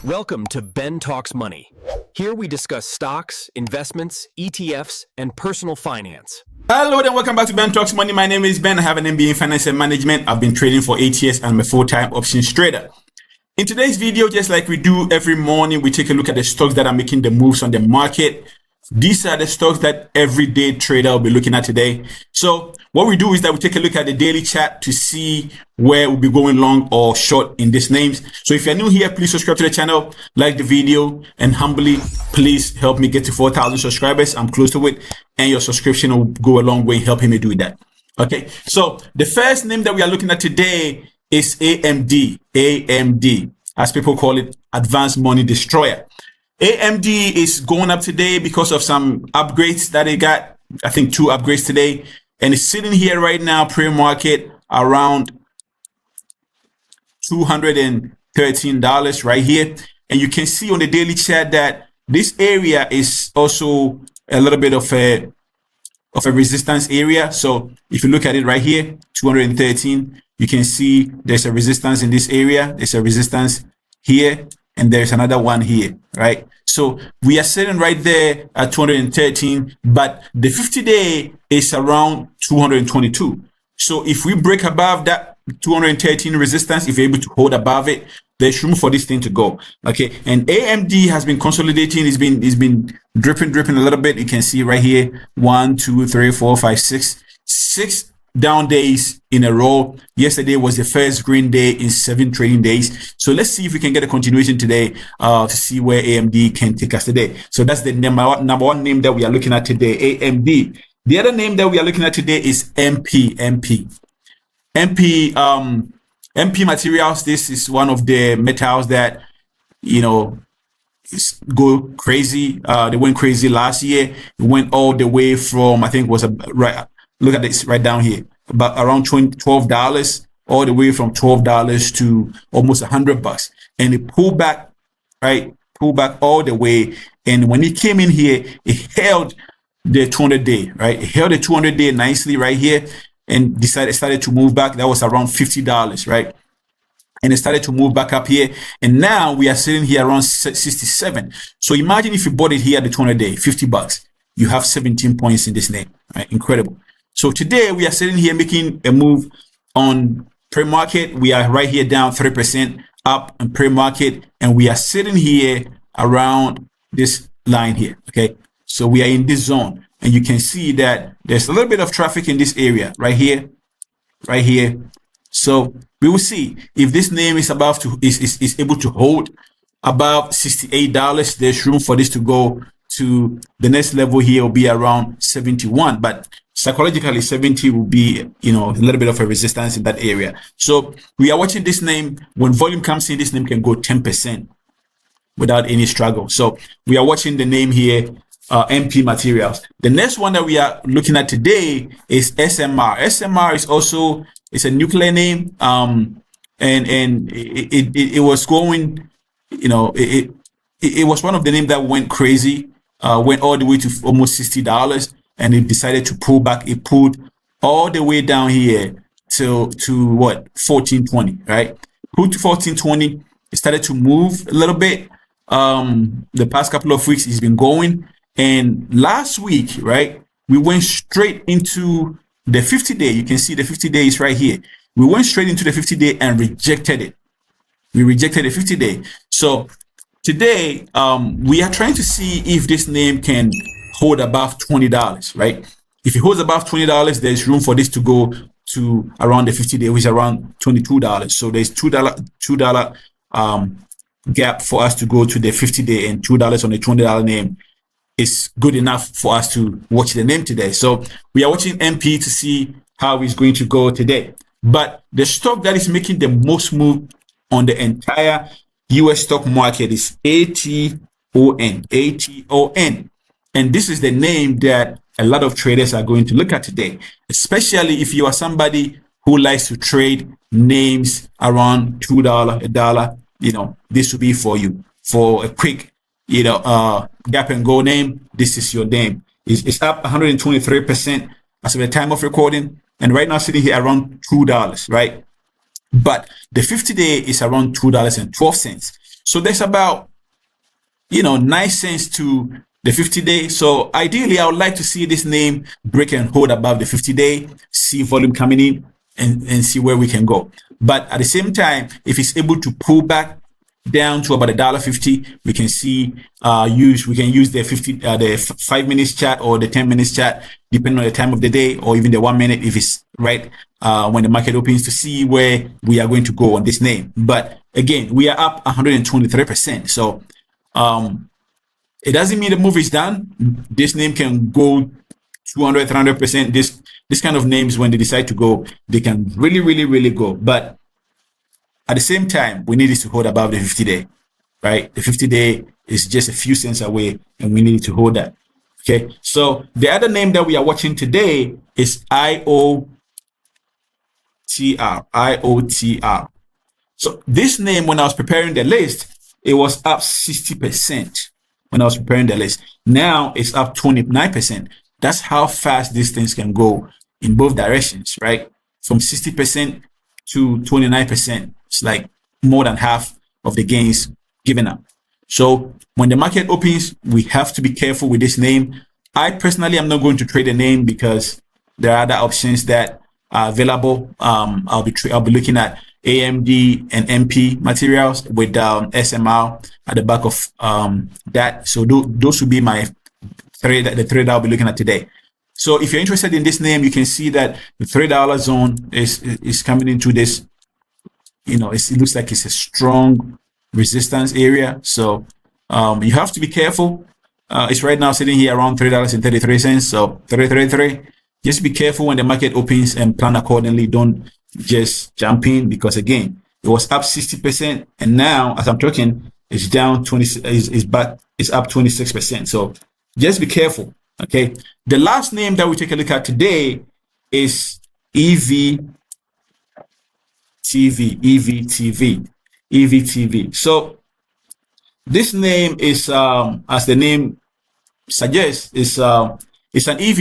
Welcome to Ben Talks Money. Here we discuss stocks, investments, ETFs, and personal finance. Hello and welcome back to Ben Talks Money. My name is Ben. I have an MBA in Finance and Management. I've been trading for 8 years and I'm a full-time options trader. In today's video, just like we do every morning, we take a look at the stocks that are making the moves on the market. These are the stocks that everyday trader will be looking at today. So what we do is that we take a look at the daily chart to see where we'll be going long or short in these names. So if you're new here, please subscribe to the channel, like the video, and humbly, please help me get to 4,000 subscribers. I'm close to it, and your subscription will go a long way in helping me do that. Okay, so the first name that we are looking at today is AMD, as people call it, Advanced Money Destroyer. AMD is going up today because of some upgrades that they got. I think 2 upgrades today, and it's sitting here right now pre-market around $213 right here. And you can see on the daily chart that this area is also a little bit of a resistance area. So if you look at it right here, 213, you can see there's a resistance in this area. There's a resistance here, and there's another one here, right? So we are sitting right there at 213, but the 50-day is around 222. So if we break above that 213 resistance, if you're able to hold above it, there's room for this thing to go. Okay, and AMD has been consolidating. It's been dripping a little bit. You can see right here, 1, 2, 3, 4, 5, 6 down days in a row. Yesterday was the first green day in 7 trading days. So let's see if we can get a continuation today to see where AMD can take us today. So that's the number one name that we are looking at today, AMD. The other name that we are looking at today is MP Materials. This is one of the metals that, you know, go crazy. They went crazy last year. It went all the way from, I think it was right. Look at this right down here, about around $12, all the way from $12 to almost $100, and it pulled back, right? Pulled back all the way. And when it came in here, it held the 200-day, right? It held the 200-day nicely right here, and started to move back. That was around $50, right? And it started to move back up here, and now we are sitting here around 67. So imagine if you bought it here at the 200-day, $50. You have 17 points in this name, right? Incredible. So today we are sitting here making a move on pre-market. We are right here down 3% up on pre-market, and we are sitting here around this line here. Okay, so we are in this zone, and you can see that there's a little bit of traffic in this area right here. So we will see if this name is is able to hold above $68. There's room for this to go to the next level here, will be around 71, but psychologically 70 will be, you know, a little bit of a resistance in that area. So we are watching this name. When volume comes in, this name can go 10% without any struggle. So we are watching the name here, MP Materials. The next one that we are looking at today is SMR. SMR is also, it's a nuclear name, and it was going, you know, it was one of the names that went crazy, went all the way to almost $60, and it decided to pull back. It pulled all the way down here to what, 1420, right? Pulled to 1420. It started to move a little bit. The past couple of weeks it's been going, and last week, right, we went straight into the 50-day. You can see the 50-day is right here. We went straight into the 50-day and rejected it. We rejected the 50-day. So today, we are trying to see if this name can hold above $20, right? If it holds above $20, there's room for this to go to around the 50-day, which is around $22. So there's $2 gap for us to go to the 50-day, and $2 on the $20 name is good enough for us to watch the name today. So we are watching MP to see how it's going to go today. But the stock that is making the most move on the entire US stock market is ATON. And this is the name that a lot of traders are going to look at today, especially if you are somebody who likes to trade names around $2, $1. You know, this will be for you. For a quick, you know, gap and go name, this is your name. It's up 123% as of the time of recording, and right now sitting here around $2, right? But the 50-day is around $2.12. So there's about 9 cents to the 50-day. So ideally, I would like to see this name break and hold above the 50-day, see volume coming in, and see where we can go. But at the same time, if it's able to pull back down to about $1.50, we can see we can use the 5 minutes chart or the 10 minutes chart, depending on the time of the day, or even the 1 minute if it's right when the market opens, to see where we are going to go on this name. But again, we are up 123%. So it doesn't mean the move is done. This name can go 200, 300%. This kind of names, when they decide to go, they can really, really, really go. But at the same time, we need it to hold above the 50-day, right? The 50-day is just a few cents away, and we need to hold that. Okay. So the other name that we are watching today is IOTR. IOTR. So this name, when I was preparing the list, it was up 60% when I was preparing the list. Now it's up 29%. That's how fast these things can go in both directions, right? From 60% to 29%. It's like more than half of the gains given up. So when the market opens, we have to be careful with this name. I personally am not going to trade the name because there are other options that are available. I'll be looking at AMD and MP materials with SMR at the back of that. So those would be my the trade I'll be looking at today. So if you're interested in this name, you can see that the $3 zone is coming into this. It looks like it's a strong resistance area. So you have to be careful. It's right now sitting here around $3.33. So 333. Just be careful when the market opens and plan accordingly. Don't just jump in, because again, it was up 60%, and now as I'm talking, it's down 20. It's up 26%. So just be careful. Okay. The last name that we take a look at today is EVTV. So this name is, as the name suggests, it's an EV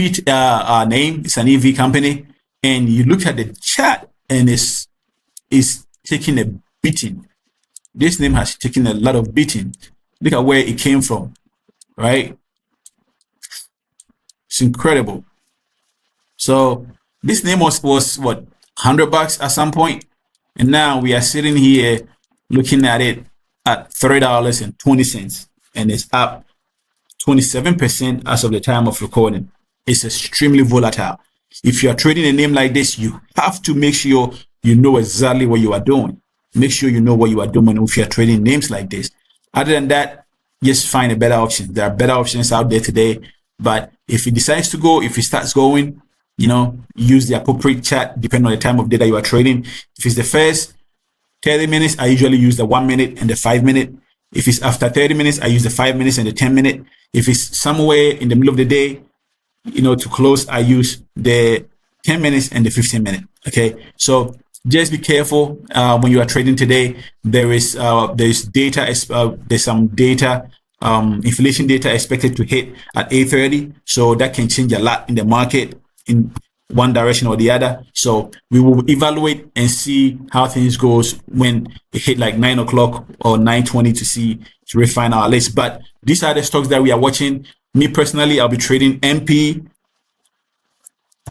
name. It's an EV company, and you look at the chart, and it's taking a beating. This name has taken a lot of beating. Look at where it came from, right? It's incredible. So this name was what, $100 at some point, and now we are sitting here looking at it at $3.20, and it's up 27% as of the time of recording. It's extremely volatile. If you are trading a name like this, you have to make sure you know exactly what you are doing. Make sure you know what you are doing if you are trading names like this. Other than that, just find a better option. There are better options out there today. But if it decides to go, if it starts going, use the appropriate chart depending on the time of day that you are trading. If it's the first 30 minutes, I usually use the 1 minute and the 5 minute. If it's after 30 minutes, I use the 5 minutes and the 10 minute. If it's somewhere in the middle of the day, to close, I use the 10 minutes and the 15 minute. Okay. So just be careful when you are trading today. There's data, there's some data, inflation data expected to hit at 8:30. So that can change a lot in the market in one direction or the other. So we will evaluate and see how things goes when it hit like 9 o'clock or 9:20 to refine our list. But these are the stocks that we are watching. Me personally, I'll be trading MP,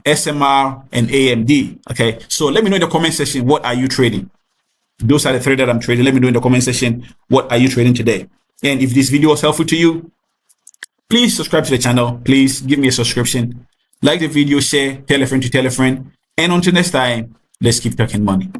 SMR, and AMD. Okay. So let me know in the comment section, what are you trading? Those are the three that I'm trading. Let me know in the comment section, what are you trading today? And if this video was helpful to you, please subscribe to the channel. Please give me a subscription. Like the video, share, tell a friend to tell a friend. And until next time, let's keep talking money.